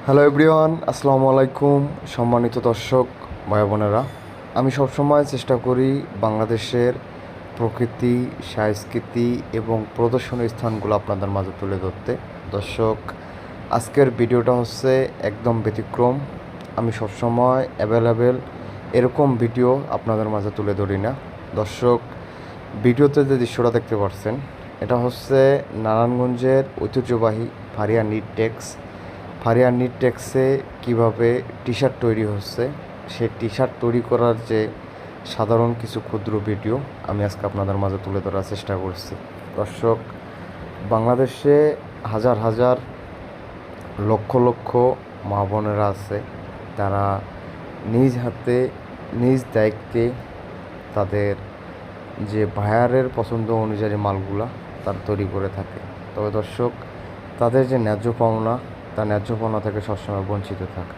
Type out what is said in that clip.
Hello everyone, আসসালামু আলাইকুম। সম্মানিত দর্শক ভাই বোনেরা, আমি সবসময় চেষ্টা করি বাংলাদেশের প্রকৃতি, সংস্কৃতি এবং প্রদর্শনীয় স্থানগুলো আপনাদের মাঝে তুলে ধরতে। দর্শক, আজকের ভিডিওটা হচ্ছে একদম ব্যতিক্রম। আমি সবসময় অ্যাভেলেবেল এরকম ভিডিও আপনাদের মাঝে তুলে ধরি না। দর্শক, ভিডিওতে যে দৃশ্যটা দেখতে পাচ্ছেন, এটা হচ্ছে নারায়ণগঞ্জের ঐতিহ্যবাহী Faria knit tex. Faria knit টেক্সে কীভাবে টি শার্ট তৈরি হচ্ছে, সেই টি শার্ট তৈরি করার যে সাধারণ কিছু ক্ষুদ্র ভিডিও আমি আজকে আপনাদের মাঝে তুলে ধরার চেষ্টা করছি। দর্শক, বাংলাদেশে হাজার হাজার লক্ষ লক্ষ মা বোনেরা আছে, তারা নিজ হাতে নিজ দায়িত্বে তাদের যে বায়ারের পছন্দ অনুযায়ী মালগুলা তারা তৈরি করে থাকে। তবে দর্শক, তাদের যে ন্যায্য পাওনা, তা ন্যায্য পাওনা থেকে সবসময় বঞ্চিত থাকে।